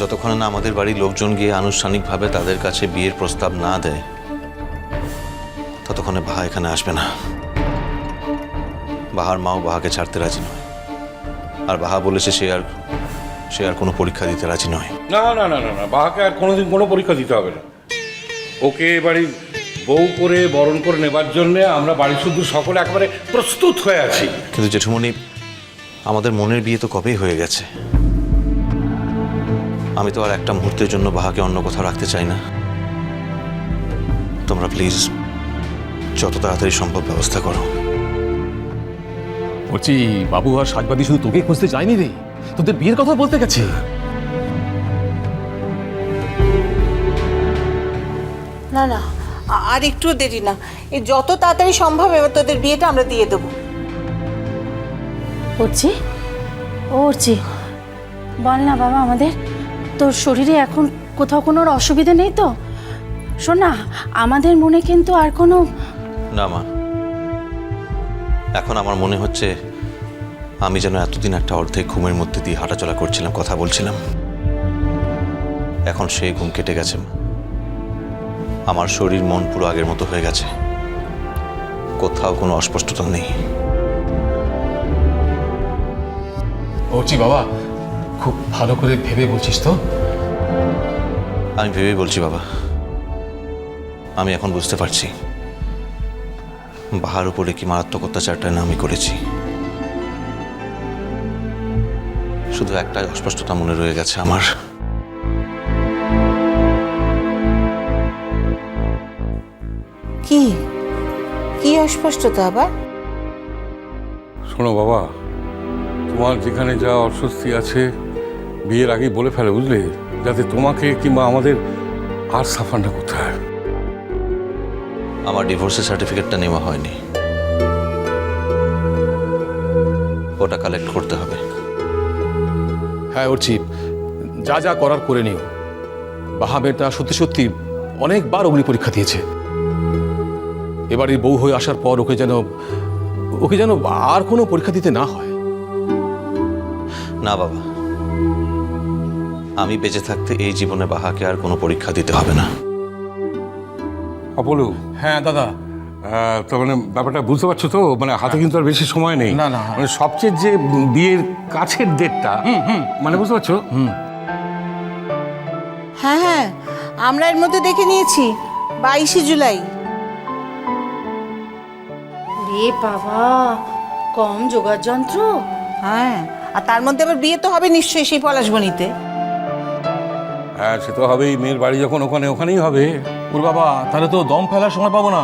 যতক্ষণে না আমাদের বাড়ির লোকজন গিয়ে আনুষ্ঠানিকভাবে তাদের কাছে বিয়ের প্রস্তাব না দেয়, ততক্ষণে বাহা এখানে আসবে না। বাহার মাও বাহাকে ছাড়তে রাজি নয়, আর বাহা বলেছে সে আর কোনো পরীক্ষা দিতে রাজি নয়। না না না না না, বাহাকে আর কোনোদিন কোনো পরীক্ষা দিতে হবে না। ওকে বাড়ির বউ করে বরণ করে নেবার জন্য আমরা বাড়ি শুদ্ধ সকলে একেবারে প্রস্তুত হয়ে আছি। কিন্তু জেঠুমণি, আমাদের মনের বিয়ে তো কবেই হয়ে গেছে। আমি তো আর একটা মুহূর্তের জন্য বাহাকে অন্য কোথাও রাখতে চাই না। তোমরা প্লিজ যত তাড়াতাড়ি সম্ভব ব্যবস্থা করো। বলছি বাবু আর সাজবাদী শুধু তোকে খুঁজতে যায়নি রে, তোদের বিয়ের কথা বলতে গেছে। না না, আর একটু দেরি না, এই যত তাড়াতাড়ি সম্ভব এবার তোদের বিয়েটা আমরা দিয়ে দেবো। অর্চি, অর্চি বল না বাবা, আমাদের তোর শরীরে এখন কোথাও কোনো অসুবিধা নেই তো? শোন না, আমাদের মনে কিন্তু আর কোনো... না মা, এখন আমার মনে হচ্ছে আমি যেন এতদিন একটা অর্ধেক ঘুমের মধ্যে দিয়ে হাঁটাচলা করছিলাম, কথা বলছিলাম। এখন সেই ঘুম কেটে গেছে। আমার শরীর মন পুরো আগের মতো হয়ে গেছে, কোথাও কোনো অস্পষ্টতা নেই। বলছি বাবা, খুব ভালো করে ভেবে বলছিস তো? আমি ভেবেই বলছি বাবা। আমি এখন বুঝতে পারছি বাহার উপরে কি মারাত্মক অত্যাচারটা না আমি করেছি। শুধু একটাই অস্পষ্টতা মনে রয়ে গেছে আমার। কি কি অস্পষ্টতা আবার? শোনো বাবা, তোমার যেখানে যা অস্বস্তি আছে বিয়ের আগেই বলে ফেলে, বুঝলে, যাতে তোমাকে কিংবা আমাদের আর সাফার না করতে হয়। আমার ডিভোর্সের সার্টিফিকেটটা নেওয়া হয়নি, ওটা কালেক্ট করতে হবে। হ্যাঁ অর্চি, যা যা করার করে নিও। বাহা মেয়েটা সত্যি সত্যি অনেকবার অগ্নি পরীক্ষা দিয়েছে। এবারে বউ হয়ে আসার পর ওকে যেন আর কোনো পরীক্ষা দিতে না হয়। না বাবা, আমি বেঁচে থাকতে এই জীবনে বাহাকে আর কোনো পরীক্ষা দিতে হবে না। অপলু। হ্যাঁ দাদা। তো মানে ব্যাপারটা বুঝতে পারছো তো? মানে হাতে কিন্তু আর বেশি সময় নেই। না, না। মানে সবচেয়ে যে বিয়ের কাছের ডেটটা, মানে বুঝতে পারছো? হ্যাঁ হ্যাঁ, আমরা এর মধ্যে দেখে নিয়েছি 22শে জুলাই। রে বাবা, কম জোগাড় যন্ত্র। হ্যাঁ, আর তার মধ্যে আবার বিয়ে তো হবে নিশ্চয়ই সেই পলাশবনিতে। হ্যাঁ, সে তো হবেই। মেয়ের বাড়ি যখন ওখানেই হবে। ওর বাবা, তাহলে তো দম ফেলার সময় পাবো না।